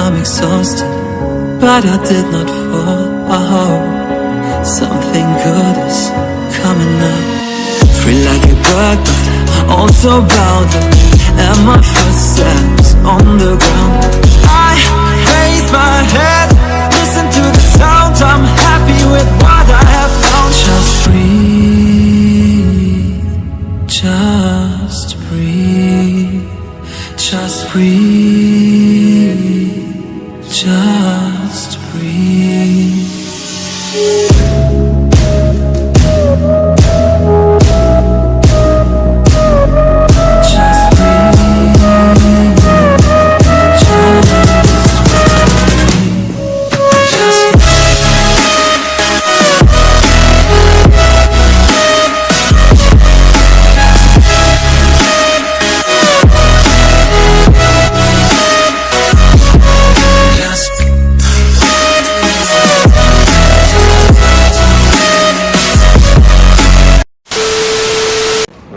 I'm exhausted, but I did not fall. Something good is coming up. Free like a bird, but also bounded. And my footsteps on the ground. I raise my head, listen to the sound. I'm happy with what I have found. Just breathe, just breathe, just breathe, just breathe.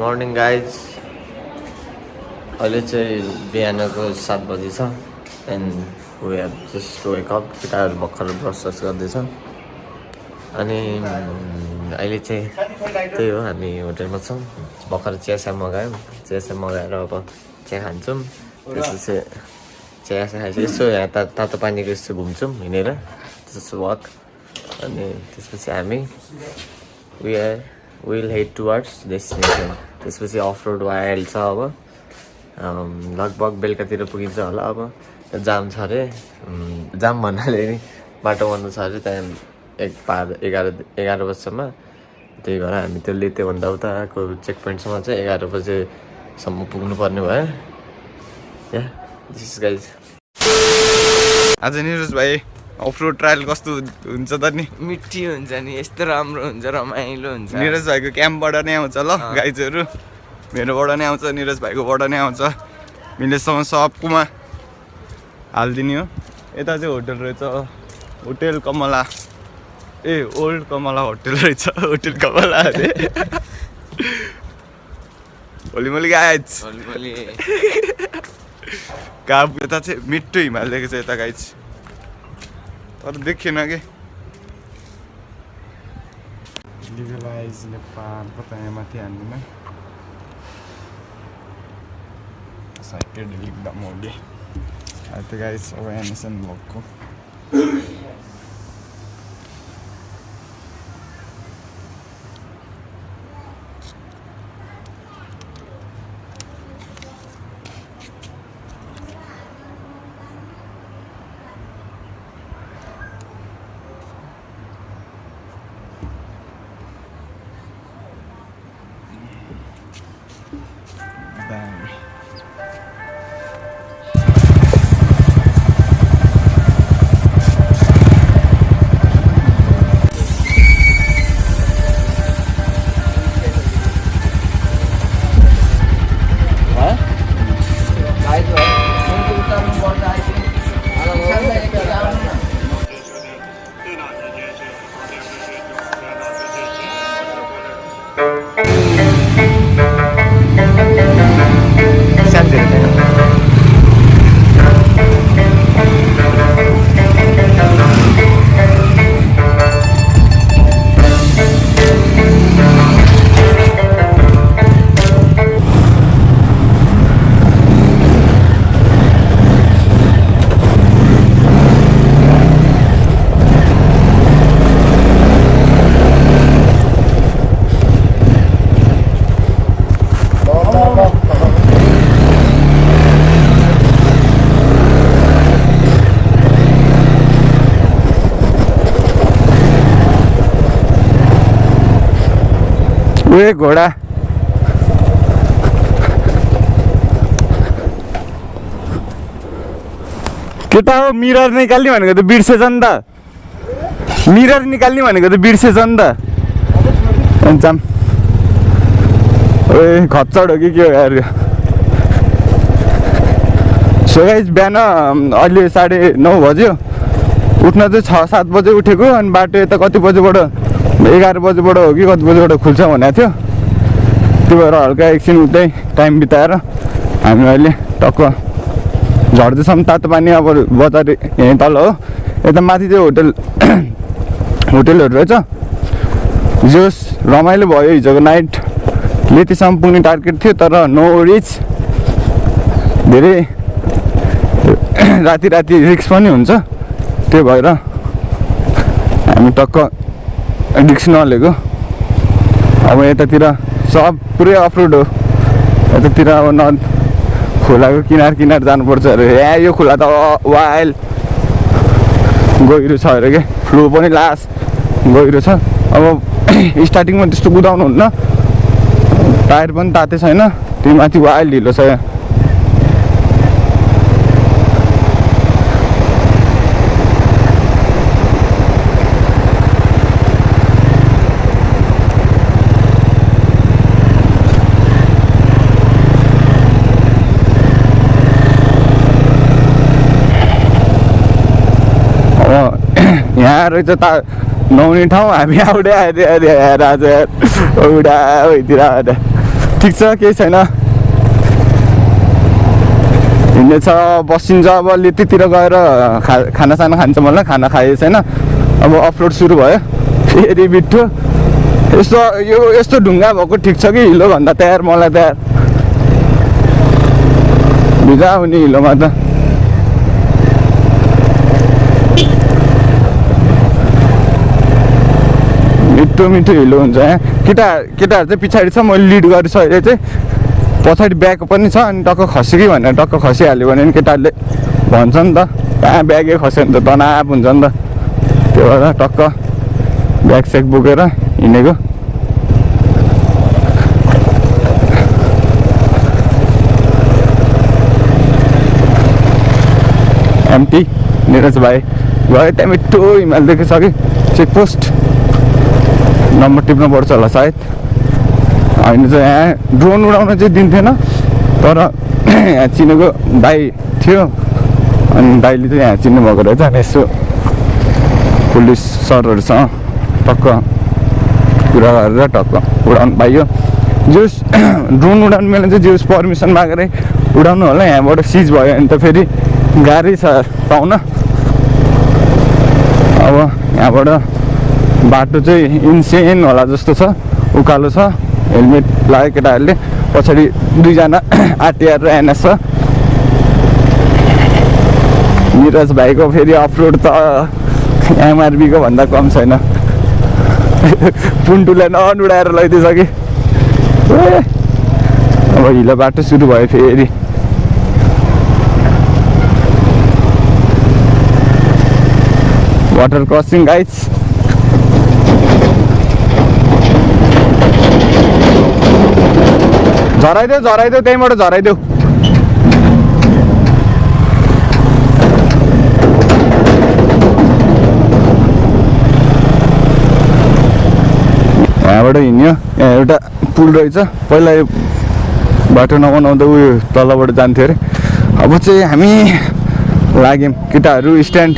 Morning guys अहिले चाहिँ बिहानको 7 बजी छ and we have just wake up केटाहरू भर्खर brush गर्दैछ अनि अहिले चाहिँ त्यही हो हामी होटलमा छौँ भर्खर चियासा मगायौँ चियासा मगाएर अब चिया खान्छौँ त्यसपछि चियासा खाएपछि यसो यहाँ तातो पानीको यसो घुम्छौँ हिँडेर त्यसो वक अनि त्यसपछि हामी विल हेड टुवर्ड्स डेस्टिनेसन त्यसपछि अफ रोड आइहाल्छ अब लगभग बेलुकातिर पुगिन्छ होला अब जाम छ अरे जाम भन्नाले नि बाटो बन्द छ अरे त्यहाँ 11 बजीसम्म त्यही भएर हामी त्यसले त्योभन्दा उताको चेक पोइन्टसम्म चाहिँ 11 बजेसम्म पुग्नु पर्ने भयो या दिस इज गाइज आज निरज भाइ अफ रोड ट्रायल कस्तो हुन्छ त नि मिठी हुन्छ नि यस्तो राम्रो हुन्छ रमाइलो हुन्छ निरज भाइको क्याम्पबाट नै आउँछ ल गाइजहरू मेरोबाट नै आउँछ निरज भाइकोबाट नै आउँछ मिलेसम्म सबकोमा हालिदिने हो यता चाहिँ होटल रहेछ होटेल कमला ए ओल्ड कमला होटेल रहेछ होटेल कमला अरे भोलि मैले गाइज काब यता चाहिँ मिठो हिमाल देखेको छ यता गाइज तर देखिएन कि लिगलाइज नेपाल कता यहाँ माथि हान्दिन साइकेडेलिक दमोली त्यो गाइज अब एनिसन ब्लगको ए घोडा केटा हो मिरर निकाल्ने भनेको त बिर्सेछ नि त मिरर निकाल्ने भनेको त बिर्सेछ नि त जाम ओए खच्चड हो कि के हो यार सो गाइस बिहान अहिले 9:30 बज्यो उठ्न चाहिँ 6-7 बजे उठेको अनि बाटो यता कति बजेबाट 11 बजेबाट हो कि कति बजेबाट खुल्छ भनेको थियो त्यो भएर हल्का एकछिन उतै टाइम बिताएर हामी अहिले टक्क झर्दैसम्म तातो पानी अब बजार यहीँ तल हो। यता माथि चाहिँ होटलहरू रहेछ। जोस् रमाइलो भयो हिजोको नाइट। लेटीसम्म पुग्ने टार्गेट थियो तर नो रिच। धेरै राति रिक्स पनि हुन्छ, त्यो भएर हामी टक्क रिक्स नलिएको। अब यतातिर सब पुरै अफरोड हो। यतातिर अब न खोलाको किनार जानुपर्छ अरे। यहाँ यो खोला त वाइल्ड गहिरो छ अरे के, फ्लो पनि लास्ट गहिरो छ। अब स्टार्टिङमा त्यस्तो कुदाउनु हुन्न, टायर पनि ताते छैन, त्यो माथि वाइल्ड हिलो छ यहाँ। यहाँ रहेछ त नहुने ठाउँ, हामी आउँदै आएर आज उडा भइतिर आएर ठिक छ, केही छैन। हिँड्नेछ बसिन्छ। अब लेतीतिर गएर खानासाना खान्छ मलाई, खाना खाएको छैन। अब अफरोड सुरु भयो फेरि बिट्ठो। यस्तो ढुङ्गा भएको ठिक छ कि हिलो भन्दा तयार मलाई तयार भिजा हुने हिलोमा त। मिठो हिलो हुन्छ यहाँ। केटाहरू चाहिँ पछाडि छ, मैले लिड गरेछु अहिले चाहिँ। पछाडि ब्याग पनि छ, अनि टक्क खस्यो कि भनेर टक्क खसिहाल्यो भने केटाहरूले भन्छ नि त, कहाँ ब्यागै खस्यो भने त तनाव हुन्छ नि त। त्यो भएर टक्क ब्याग स्याग बोकेर हिँडेको। एमटी निरज भाइ गयो त्यहाँ मिठो हिमाल देखेछ कि चेकपोस्ट नम्बर टिप्नु पर्छ होला सायद। होइन चाहिँ यहाँ ड्रोन उडाउन चाहिँ दिन्थेन, तर यहाँ चिनेको दाइ थियो, अनि दाइले चाहिँ यहाँ चिन्नु भएको रहेछ। अनि यसो पुलिस सरहरूसँग टक्क कुरा गरेर टक्क उडाउनु पाइयो। जोस् ड्रोन उडाउनु बेला चाहिँ जोस् पर्मिसन मागेरै उडाउनु होला। यहाँबाट सिज भयो भने त फेरि गाह्रै छ पाउन। अब यहाँबाट बाटो चाहिँ इन्सेन होला जस्तो छ, उकालो छ। हेलमेट लाग्यो केटाहरूले, पछाडि दुईजना आरटिआर र एनएस छ। निरज भाइको फेरि अफरोड त एमआरबीको भन्दा कम छैन। पुन्टुले नन उडाएर लैदिएछ कि। अब हिलो बाटो सुरु भयो फेरि। Water crossing guides. झराइदेऊ त्यहीँबाट झराइदेऊ। यहाँबाट हिँड्यो। यहाँ एउटा पुल रहेछ, पहिला यो बाटो नबनाउँदा उयो तलबाट जान्थ्यो अरे। अब चाहिँ हामी लाग्यौँ केटाहरू स्ट्यान्ड।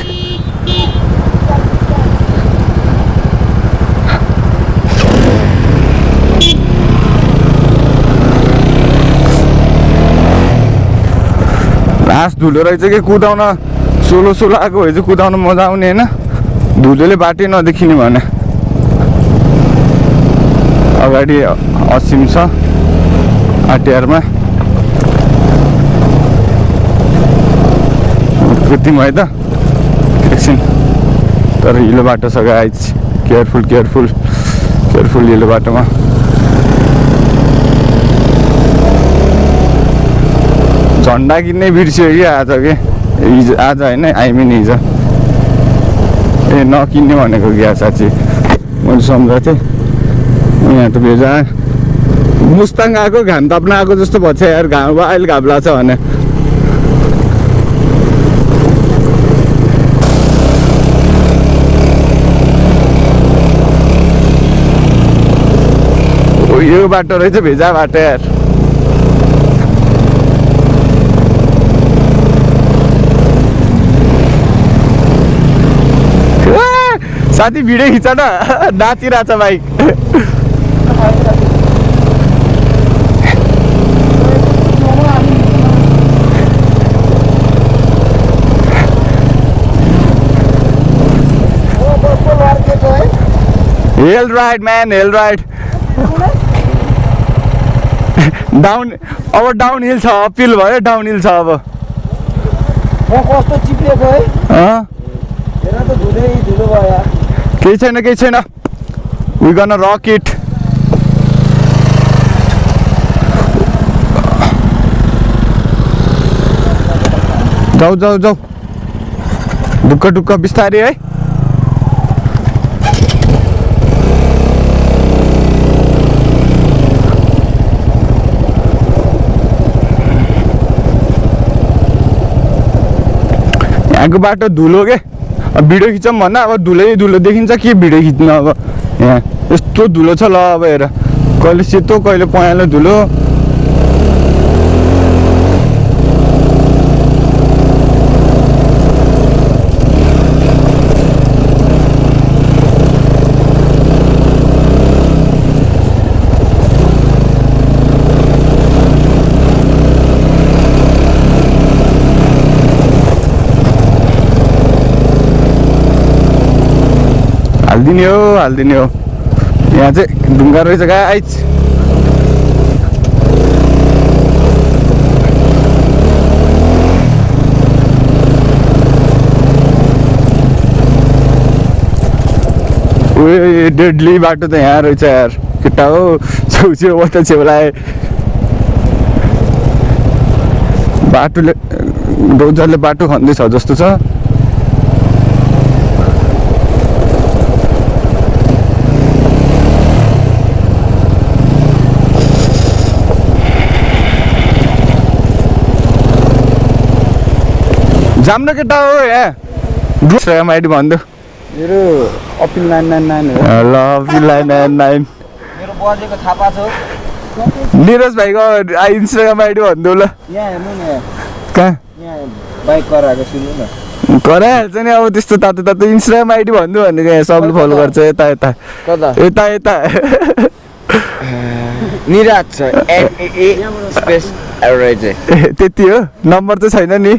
घाँस धुलो रहेछ कि कुदाउन सोलो आएको भए चाहिँ कुदाउन मजा आउने होइन, धुलोले बाटै नदेखिने भने। अगाडि असिम छ आरटिआरमा। कति भयो त एकछिन, तर हिलो बाटो छ गाइज। केयरफुल हिलो बाटोमा। झन्डा किन्नै बिर्सियो कि आज के हिजो, आज होइन आई मिन हिजो। ए नकिन्ने भनेको क्या साँच्ची, मैले सम्झाएको थिएँ। यहाँ त भेजा मुस्ताङ आएको घाम ताप्न आएको जस्तो भन्छ यार। घाम अहिले घाम लाग्छ भने। यो बाटो रहेछ भेजा बाटो यार। साथी भिडियो खिच न, नाचिरहेछ bike. Hill ride, man, hill ride. Down, अब डाउनहिल छ, अपिल भयो, डाउनहिल छ अब. कस्तो चिप्लेको है हेर त धुलै धुलो भयो यार. केही छैन. We gonna rock it. जाऊ ढुक्क बिस्तारै है. यहाँको बाटो धुलो के अब भिडियो खिचौँ भन्दा अब धुलो देखिन्छ के भिडियो खिच्नु अब यहाँ यस्तो धुलो छ ल अब हेर कहिले सेतो कहिले पहेँलो धुलो. हालिदिने हो यहाँ चाहिँ ढुङ्गा रहेछ गाइस. उयो डेडली बाटो त यहाँ रहेछ यार केटा हो. छेउछेउ त छेउलाए बाटोले डोजरले बाटो खन्दैछ जस्तो छ. जाम्न केटा हो यहाँ इन्स्टाग्राम आइडी भनिदेऊ. मेरो अपिल 999 हो. ल अपिल 999. मेरो बजेको थाहा पाएको छ. निरज भाइको इन्स्टाग्राम आइडी भनिदेऊ ल. यहाँ हेर्नु न कहाँ यहाँ बाइक कराएको सुन्नु न. कराइहाल्छ नि अब त्यस्तो तातो इन्स्टाग्राम आइडी भनिदियो भनेको यहाँ सबले फलो गर्छ यता कता निराज छ स्पेस एभरेज त्यति हो. नम्बर चाहिँ छैन नि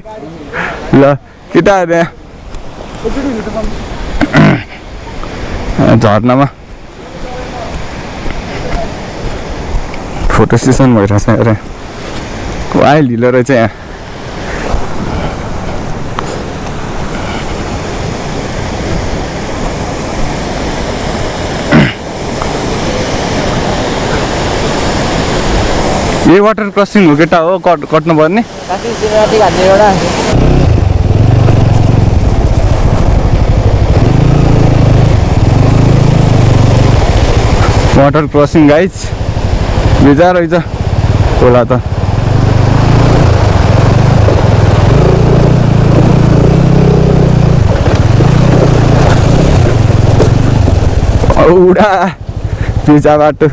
ल केटाहरू यहाँ झर्नामा फोटो सेसन भइरहेछ अरे आइ ढिलो रहेछ यहाँ. यही वाटर क्रसिङ हो केटा हो कट्नु पर्ने. वाटर क्रसिङ गाइज बिजा रहेछ खोला त. औडा बिजा बाटो.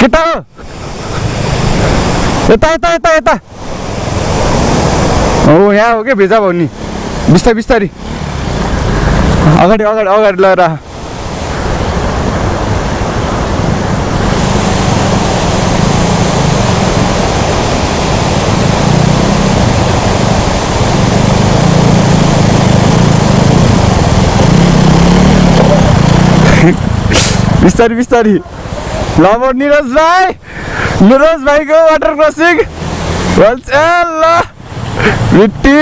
केटा हो यता हो यहाँ हो क्या भेजा भयो नि बिस्तारी अगाडि लगेर बिस्तारी ल निरज भाइको वाटर क्रसिङ भन्छ ल मिट्टी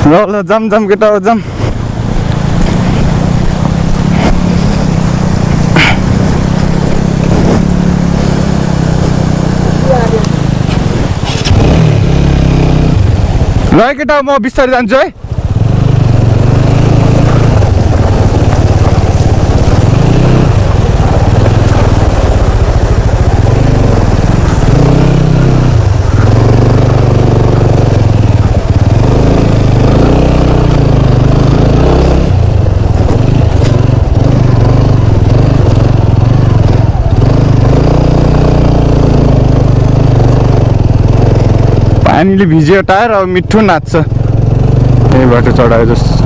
ल जाम केटा हो जाम. ल केटा म बिस्तारै जान्छु है. पानीले भिज्यो टायर अब मिठो नाच्छ यही बाटो चढायो जस्तो छ.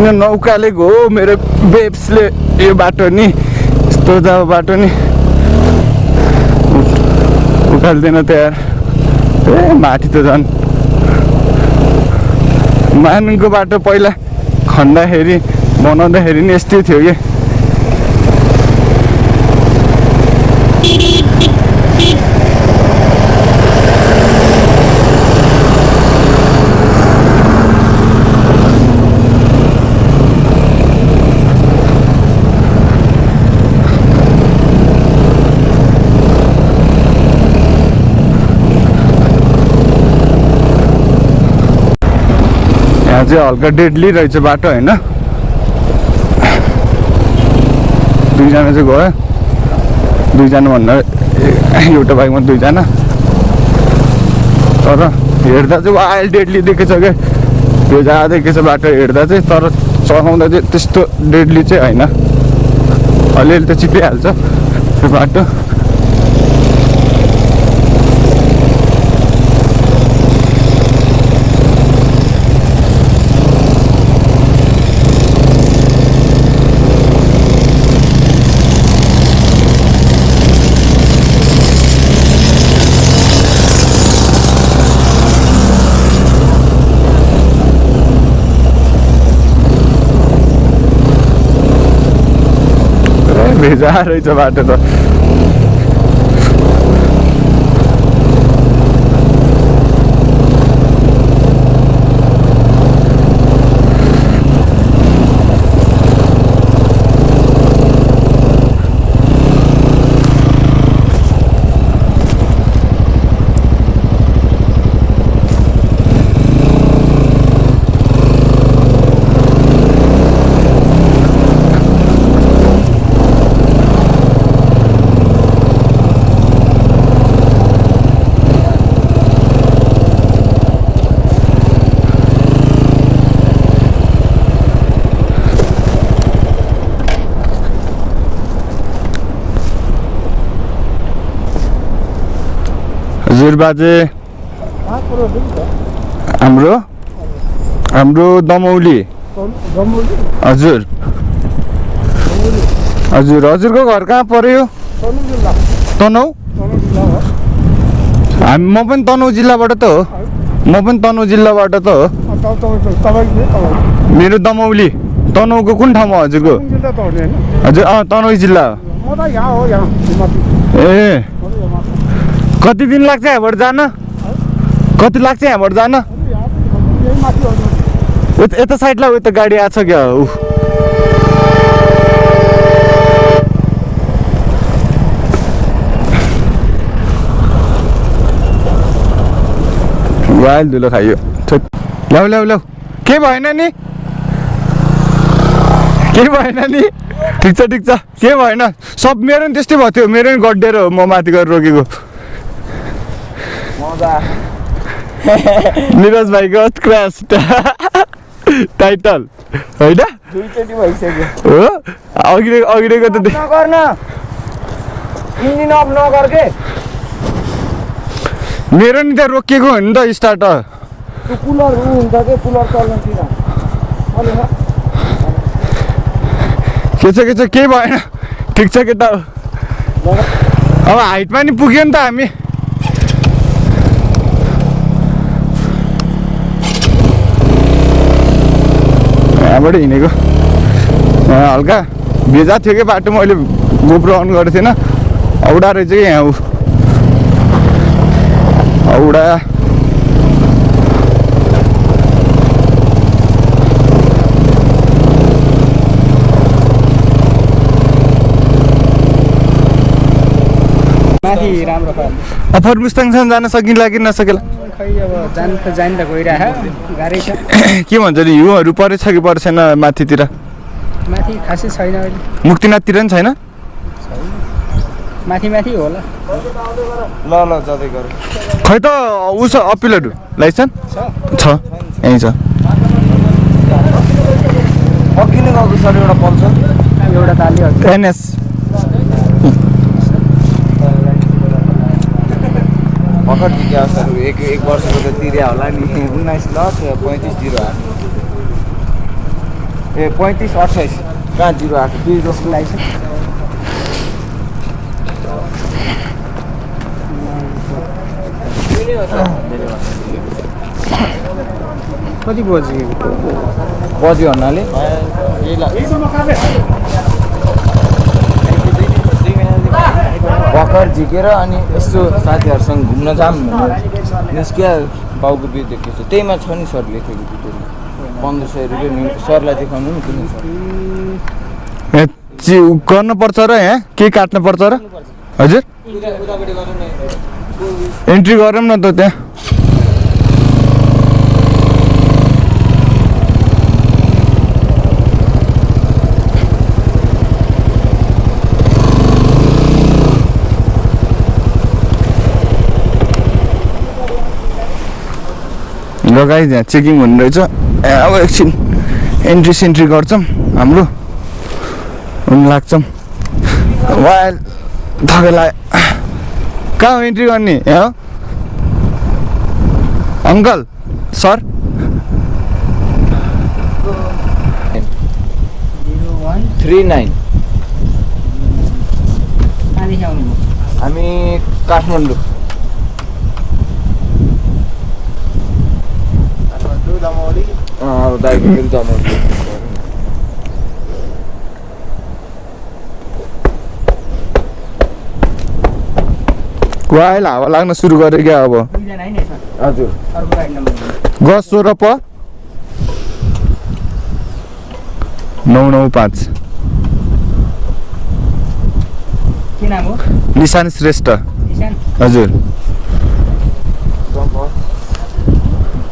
किन नउकालेको हो मेरो बेब्सले यो बाटो नि यस्तो जाऊ बाटो नि उकाल्दैन त यार ए माथि त झन् मानुङको बाटो पहिला खन्दाखेरि बनाउँदाखेरि नि यस्तै थियो कि यहाँ चाहिँ हल्का डेडली रहेछ बाटो होइन दुईजना चाहिँ गयो दुईजना भन्दा एउटा बाइकमा दुईजना तर हेर्दा चाहिँ वाइल्ड डेडली देखेछ क्या त्यो जहाँ देखेछ बाटो हेर्दा चाहिँ तर चलाउँदा चाहिँ त्यस्तो डेडली चाहिँ होइन अलिअलि त चिपिहाल्छ त्यो बाटो भेजा रहेछ बाटो त हजुर बाजे हाम्रो दमौली हजुर हजुर हजुरको घर कहाँ पर्यो तनहु म पनि तनहु जिल्लाबाट त हो म पनि तनहु जिल्लाबाट त हो मेरो दमौली तनहुको कुन ठाउँमा हजुरको हजुर तनहु जिल्ला हो ए कति दिन लाग्छ यहाँबाट जान कति लाग्छ यहाँबाट जान यता साइडलाई उता गाडी आछ क्या वाइल धुलो खाइयो ल्याउ ल्याउ ल्याउ के भएन नि ठिक छ के भएन सब मेरो नि त्यस्तै भयो थियो मेरो नि गड्डेर हो म माथि गएर रोकेको निरज भाइको क्रास टाइटल होइन दुईचोटि भइसक्यो हो अघिको त नगर्न इन्जिन अफ नगर के मेरो नि त रोकिएको हो नि त स्टार्टर त्यो कुलर हुन्छ के कुलर चल्नुतिर के छ केही भएन ठिक छ केटा अब हाइटमा नि पुग्यो नि त हामी यहाँबाट हिँडेको हल्का भेजा थियो कि बाटो मैले गोप्रो अन गरेको थिएन औडा रहेछ कि यहाँ औडा माथि राम्रो अफर मुस्ताङसम्म जान सकिला कि नसकेला खै अब जान त गइरहेको गाह्रै छ के भन्छ नि हिउँहरू परेछ कि पर्छेन माथितिर माथि खासै छैन अहिले मुक्तिनाथतिर पनि छैन माथि होला ल जाँदै गर खै त उस अपिलहरू लाइसेन्स छ यहीँ छ अघि नै गएको सर एउटा पल्छ एउटा ताली एनएस भर्खर जित्या सर एक वर्षको त तिर्या होला नि 19 लाख 35 0 ए 35 28 कहाँ 08 2 जस्तो लाग्छ कति बज्यो भन्नाले भर्खर झिकेर अनि यस्तो साथीहरूसँग घुम्न जाऊँ भनेर निस्किया बाउको बिउ देखेको छु त्यहीमा छ नि सर लेखेको भिडियोमा 1500 रुपियाँ नि सरलाई देखाउनु नि किन सर गर्नुपर्छ र यहाँ के काट्नुपर्छ र हजुर एन्ट्री गरौँ न त त्यहाँ लगाइ त्यहाँ चेकिङ हुँदैछ अब एकछिन एन्ट्री सेन्ट्री गर्छौँ हाम्रो लाग्छौँ वाइल थकेलाई कहाँ हो एन्ट्री गर्ने यहाँ हो अङ्कल सर 39 हामी काठमाडौँ दाइको दमौली वाइल हावा लाग्न सुरु गऱ्यो क्या अब हजुर गस 16 प 995 के नाम हो निशान श्रेष्ठ हजुर 182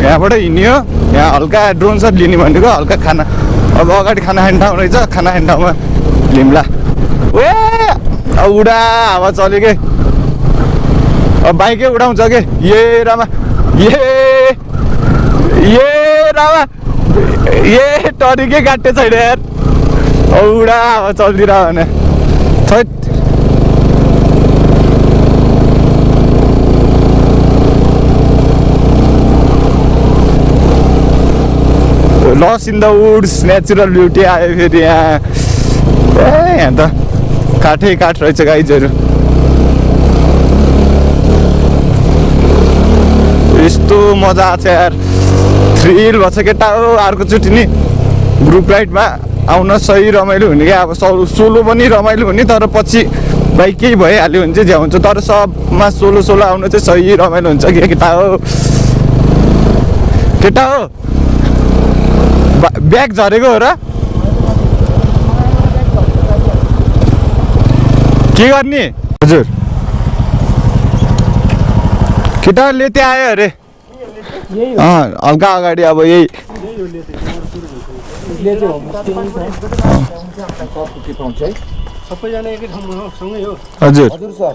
यहाँबाट हिँड्यो यहाँ हल्का ड्रोन सट लिने भनेको हल्का खाना अब अगाडि खाना खाने ठाउँ रहेछ खाना खाने ठाउँमा लिम्ला ए अब उडा हावा चल्यो के अब बाइकै उडाउँछ के ये रामा ये टरीकै काट्टे छैन यार औडा हावा चल्दिरह भने छैट lost in the woods natural beauty आयो फेरि यहाँ यहाँ त काठै काठ रहेछ गाइजहरू यस्तो मजा आएको छ यार थ्रिल भन्छ केटा हो अर्कोचोटि नि ग्रुप राइडमा आउन सही रमाइलो हुने क्या अब सोलो पनि रमाइलो हुने तर पछि बाइकै भइहाल्यो भने चाहिँ ज्या हुन्छ तर सबमा सोलो आउनु चाहिँ सही रमाइलो हुन्छ कि केटा हो ब्याग झरेको हो र के गर्ने हजुर केटाहरूले त्यहाँ आयो अरे हल्का अगाडि अब यही सबैजना एकै ठाउँमा हो सँगै हो हजुर हजुर सर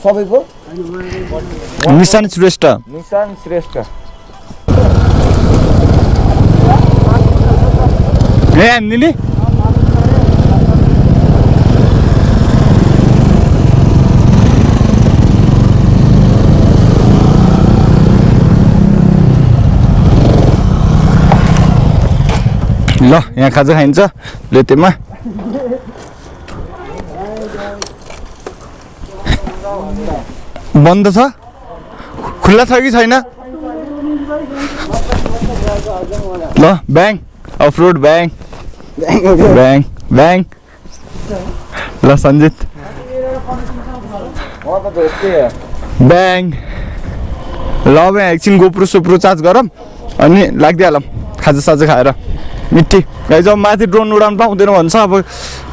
सबैको निशान श्रेष्ठ निशान श्रेष्ठ ए हान्दिने ल यहाँ खाजा खाइन्छ लेतेमा बन्द छ खुल्ला छ कि छैन ल ब्याङ अफ रोड ब्याङ ल सञ्जित ब्याङ ल अब यहाँ एकछिन गोप्रो सोप्रो चार्ज गरौँ अनि लाग्दिहालौँ खाजा साजा खाएर मिठी गाइज अब माथि ड्रोन उडाउनु पाउँदैन भन्छ अब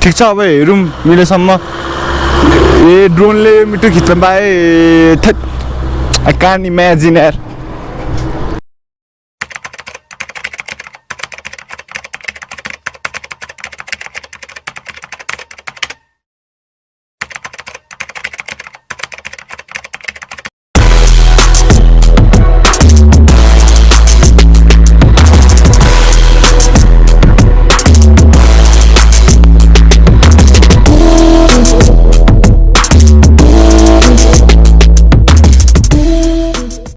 ठिक छ अब हेरौँ मिलेसम्म ए ड्रोनले मिठो खिच्न पाएँ आई कान्ट इमेजिन यार